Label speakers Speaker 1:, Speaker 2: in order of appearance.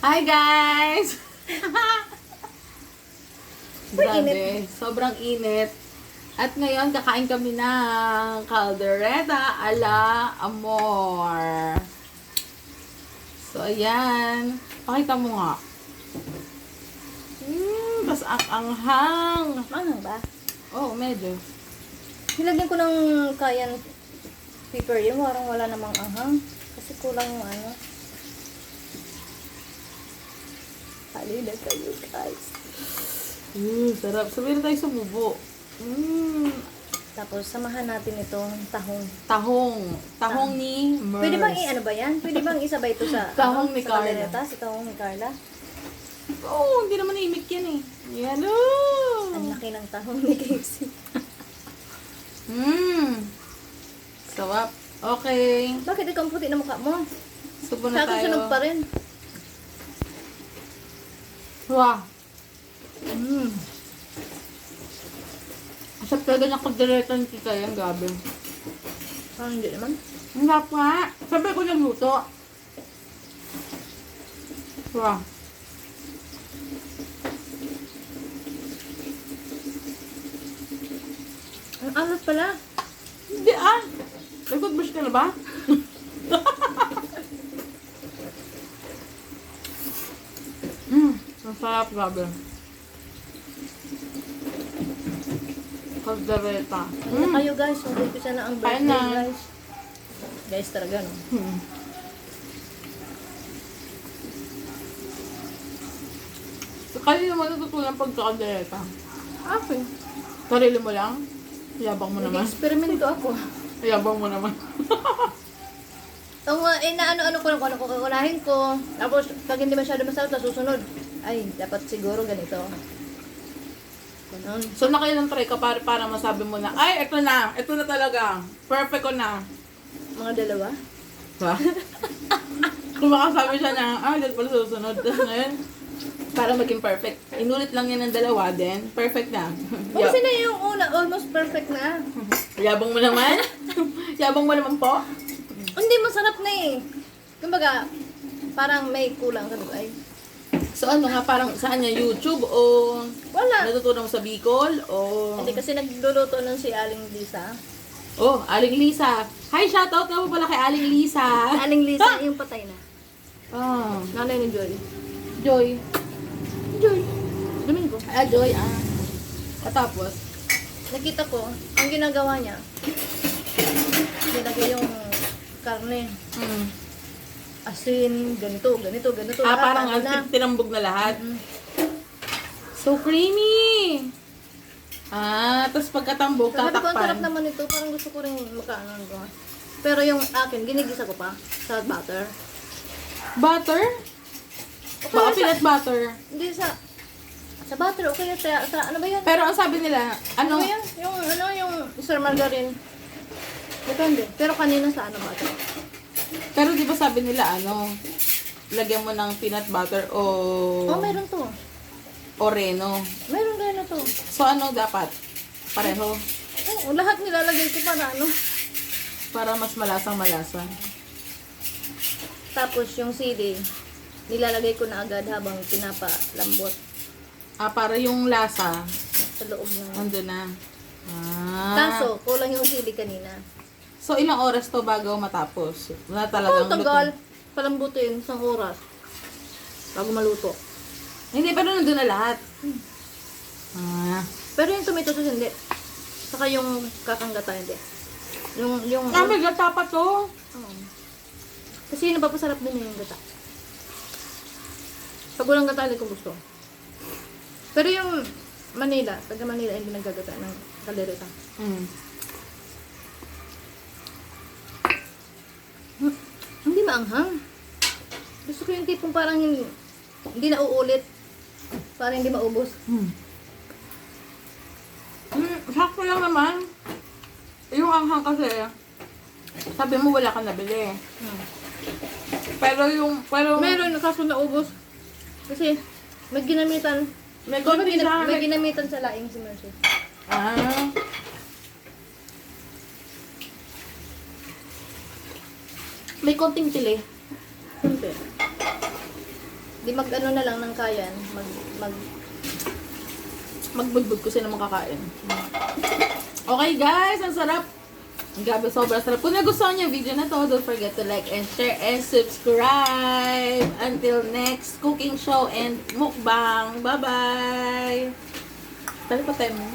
Speaker 1: Hi guys! Grabe,
Speaker 2: Init.
Speaker 1: sobrang init. At ngayon, kakain kami ng caldereta ala amor. So, ayan. Pakita mo nga. Tas ang anghang.
Speaker 2: Manghang ba?
Speaker 1: Oh, medyo.
Speaker 2: Nilagyan ko ng cayenne pepper yun. Parang wala namang anghang. Kasi kulang yung ano. Halina kayo guys.
Speaker 1: Sarap. Sabihin na tayo sumubo.
Speaker 2: Tapos samahan natin itong tahong.
Speaker 1: Tahong ni Mers.
Speaker 2: Pwede bang i-ano ba yan? Pwede bang isabay ito sa
Speaker 1: Tahong ni
Speaker 2: sa
Speaker 1: Carla.
Speaker 2: caldereta? Sa tahong ni Carla?
Speaker 1: Oo, hindi naman naimik yan eh. Yan oh.
Speaker 2: Ang laki ng tahong ni Casey.
Speaker 1: Sarap. Okay.
Speaker 2: Bakit ikaw ang puti na mukha mo?
Speaker 1: Subo
Speaker 2: Sa
Speaker 1: na
Speaker 2: akin
Speaker 1: tayo.
Speaker 2: sunog pa rin.
Speaker 1: Wow. Masarap talaga ng kaldereta ni Tita yan, gabi.
Speaker 2: Parang hindi naman.
Speaker 1: Ang sarap nga. Sabi ko nagluto. Wow.
Speaker 2: Ang alat pala.
Speaker 1: Hindi ah. Nag-toothbrush ka na ba? Ang sarap, gabi. Kaldereta.
Speaker 2: Ano na kayo guys? Mag-umpisa na ang
Speaker 1: Kain
Speaker 2: birthday
Speaker 1: na.
Speaker 2: guys. Guys talaga no.
Speaker 1: Kaya naman natutunan pagkakaldereta.
Speaker 2: Okay.
Speaker 1: Sarili mo lang? Yabang mo naman.
Speaker 2: Nag-experimento ako.
Speaker 1: Yabang mo naman.
Speaker 2: Ang ano ko lang kung kukunahin ko. Tapos pag hindi masyado masarap na susunod. Ay, dapat siguro ganito. Ganon.
Speaker 1: So nakailang try ka para masabi mo na, ay, ito na talaga. Perfect ko na.
Speaker 2: Mga dalawa.
Speaker 1: Diba? Kung makasabi siya na, dahil pala susunod. Tapos ngayon, para maging perfect. Inulit lang yan ng dalawa, then perfect na.
Speaker 2: O kasi na yung una, almost perfect na.
Speaker 1: Yabang mo naman? Yabang mo naman po?
Speaker 2: Hindi, masarap na eh. Kumbaga, parang may kulang. Sabi ko, ay,
Speaker 1: So ano nga, parang saan niya? YouTube o
Speaker 2: wala.
Speaker 1: natutunan mo sa Bicol o...
Speaker 2: Hindi kasi nagluluto nun si Aling Lisa.
Speaker 1: Oh, Aling Lisa. Hi, shoutout nga po pala kay Aling Lisa.
Speaker 2: Aling Lisa, yung patay na.
Speaker 1: Ah,
Speaker 2: Nanay ni Joy.
Speaker 1: Joy.
Speaker 2: Joy. Domingo.
Speaker 1: Joy, Katapos,
Speaker 2: Nakita ko, ang ginagawa niya, nilagay yung karne, asin, ganito. lahat,
Speaker 1: parang
Speaker 2: ano na.
Speaker 1: tinambog na lahat. So creamy! Tapos pagkatambog,
Speaker 2: Sabi ko, ang sarap
Speaker 1: tatakpan.
Speaker 2: naman ito. Parang gusto ko rin makaano ko. Pero yung akin, ginigisa ko pa sa butter.
Speaker 1: Butter?
Speaker 2: Okay,
Speaker 1: Baka
Speaker 2: sa,
Speaker 1: peanut butter.
Speaker 2: hindi sa butter, o kaya sa ano ba yan?
Speaker 1: Pero ang sabi nila,
Speaker 2: Ano
Speaker 1: ano?
Speaker 2: ba yan? Yung Sir Margarine. Depende. Pero kanina sa ano butter?
Speaker 1: Pero di ba sabi nila, lagyan mo ng peanut butter o
Speaker 2: Oh, meron to.
Speaker 1: oreno.
Speaker 2: Meron rin na to.
Speaker 1: So ano dapat? Pareho.
Speaker 2: Oo, lahat nilalagay ko para ano.
Speaker 1: Para mas malasang-malasa.
Speaker 2: Tapos yung sili, nilalagay ko na agad habang pinapalambot
Speaker 1: Para yung lasa,
Speaker 2: sa loob ng...
Speaker 1: nandun na.
Speaker 2: Kaso, kulang yung sili kanina.
Speaker 1: So, ilang oras to bago matapos? Wala
Speaker 2: Oo,
Speaker 1: talagang
Speaker 2: tagal.
Speaker 1: luto.
Speaker 2: Palambutin, isang oras. Bago maluto.
Speaker 1: Hindi, pero nandun na lahat.
Speaker 2: Pero yung tomato sauce, hindi. Saka yung kakanggata, hindi. Yung...
Speaker 1: May gata pa to.
Speaker 2: Oo. Kasi yung napapasarap din yung gata. Pag walang gata, hindi ko gusto. Pero yung Manila, taga Manila, hindi naggagata ng kaldereta. Hindi maanghang. Gusto ko yung tipong parang hindi na uulit. Parang hindi maubos.
Speaker 1: Sakto lang naman. Yung anghang kasi, sabi mo wala kang nabili. Pero
Speaker 2: Meron, kaso naubos. Kasi may ginamitan.
Speaker 1: may konti siya.
Speaker 2: May ginamitan sa laing si Mercy.
Speaker 1: May konting tili.
Speaker 2: Kunti. Di mag-ano na lang ng kayan.
Speaker 1: Magbugbog ko sila makakain. Okay guys, ang sarap. Grabe, sobrang sarap. Kung nagustuhan niyo yung video na to, don't forget to like and share and subscribe. Until next cooking show and mukbang. Bye-bye! Tali pa tayo mo.